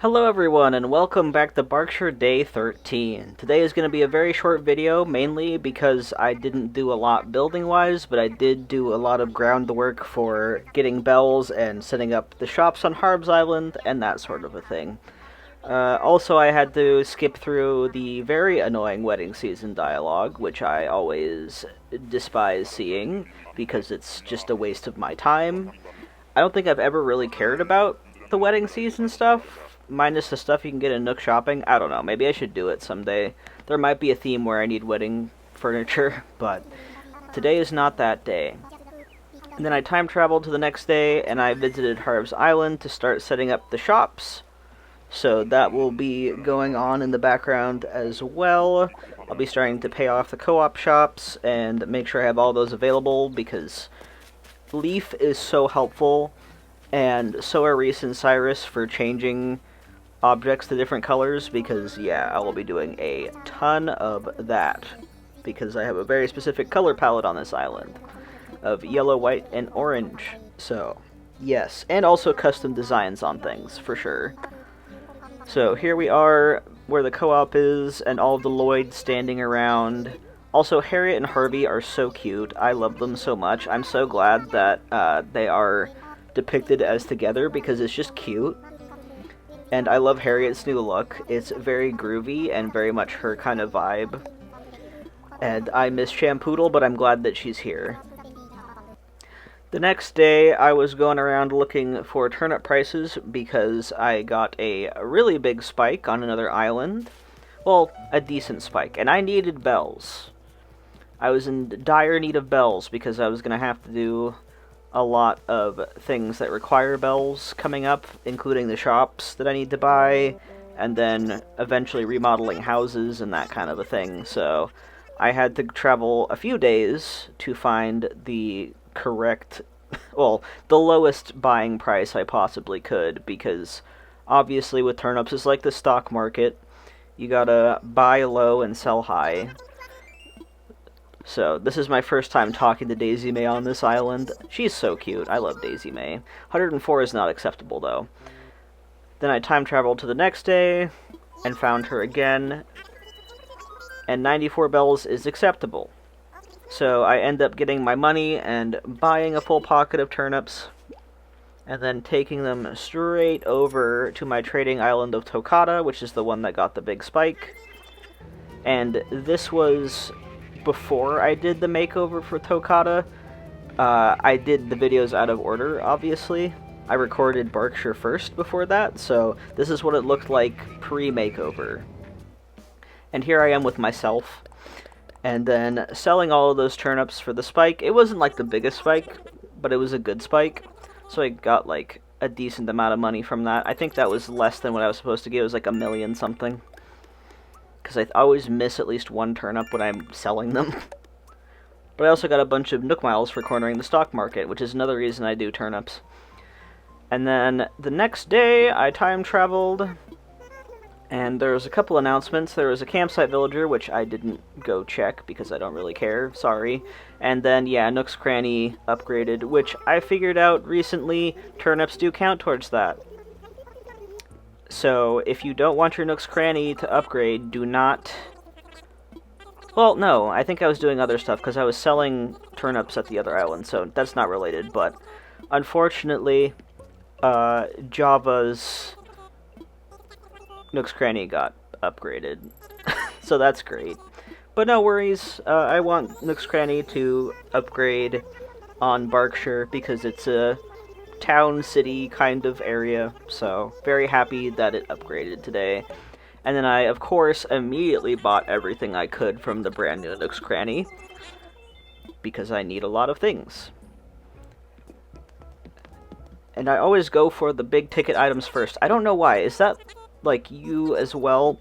Hello everyone, and welcome back to Berkshire Day 13. Today is going to be a very short video, mainly because I didn't do a lot building-wise, but I did do a lot of groundwork for getting bells and setting up the shops on Harbs Island, and that sort of a thing. Also, I had to skip through the very annoying wedding season dialogue, which I always despise seeing, because it's just a waste of my time. I don't think I've ever really cared about the wedding season stuff, minus the stuff you can get in Nook Shopping. I don't know, maybe I should do it someday. There might be a theme where I need wedding furniture, but today is not that day. And then I time traveled to the next day, and I visited Harbs Island to start setting up the shops. So that will be going on in the background as well. I'll be starting to pay off the co-op shops and make sure I have all those available, because Leaf is so helpful, and so are Reese and Cyrus for changing objects to different colors, because yeah, I will be doing a ton of that, because I have a very specific color palette on this island of yellow, white, and orange. So yes, and also custom designs on things for sure. So here we are where the co-op is, and all of the Lloyds standing around. Also, Harriet and Harvey are so cute. I love them so much. I'm so glad that they are depicted as together, because it's just cute. And I love Harriet's new look. It's very groovy and very much her kind of vibe. And I miss Shampoodle, but I'm glad that she's here. The next day, I was going around looking for turnip prices because I got a really big spike on another island. Well, a decent spike. And I needed bells. I was in dire need of bells because I was going to have to do a lot of things that require bells coming up, including the shops that I need to buy, and then eventually remodeling houses and that kind of a thing. So I had to travel a few days to find the correct, well, the lowest buying price I possibly could, because obviously with turnips it's like the stock market. You gotta buy low and sell high. So, this is my first time talking to Daisy May on this island. She's so cute. I love Daisy May. 104 is not acceptable, though. Then I time traveled to the next day, and found her again, and 94 bells is acceptable. So, I end up getting my money and buying a full pocket of turnips, and then taking them straight over to my trading island of Tokata, which is the one that got the big spike. And this was before I did the makeover for Tokata. I did the videos out of order, obviously. I recorded Berkshire first before that, so this is what it looked like pre-makeover. And here I am with myself, and then selling all of those turnips for the spike. It wasn't like the biggest spike, but it was a good spike, so I got like a decent amount of money from that. I think that was less than what I was supposed to get. It was like $1 million something, because I always miss at least one turnip when I'm selling them. But I also got a bunch of Nook Miles for cornering the stock market, which is another reason I do turnips. And then the next day, I time traveled, and there was a couple announcements. There was a campsite villager, which I didn't go check because I don't really care, sorry. And then, yeah, Nook's Cranny upgraded, which I figured out recently, turnips do count towards that. So, if you don't want your Nook's Cranny to upgrade, do not... Well, no, I think I was doing other stuff, because I was selling turnips at the other island, so that's not related, but unfortunately, Java's Nook's Cranny got upgraded, so that's great. But no worries, I want Nook's Cranny to upgrade on Berkshire, because it's a town, city kind of area, so very happy that it upgraded today. And then I, of course, immediately bought everything I could from the brand new Nook's Cranny, because I need a lot of things. And I always go for the big ticket items first. I don't know why. Is that like you as well?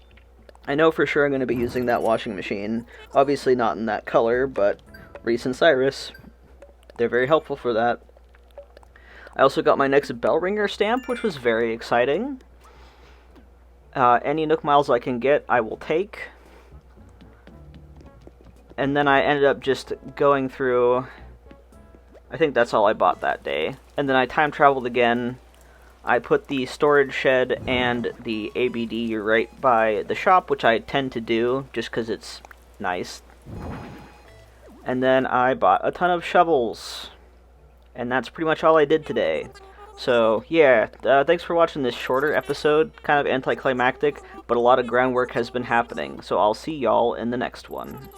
I know for sure I'm going to be using that washing machine. Obviously not in that color, but Reese and Cyrus, they're very helpful for that. I also got my next bell ringer stamp, which was very exciting. Any Nook Miles I can get, I will take. And then I ended up just going through... I think that's all I bought that day. And then I time traveled again I put the storage shed and the ABD right by the shop, which I tend to do just because it's nice. And then I bought a ton of shovels. And that's pretty much all I did today. So, yeah, thanks for watching this shorter episode, kind of anticlimactic, but a lot of groundwork has been happening, so I'll see y'all in the next one.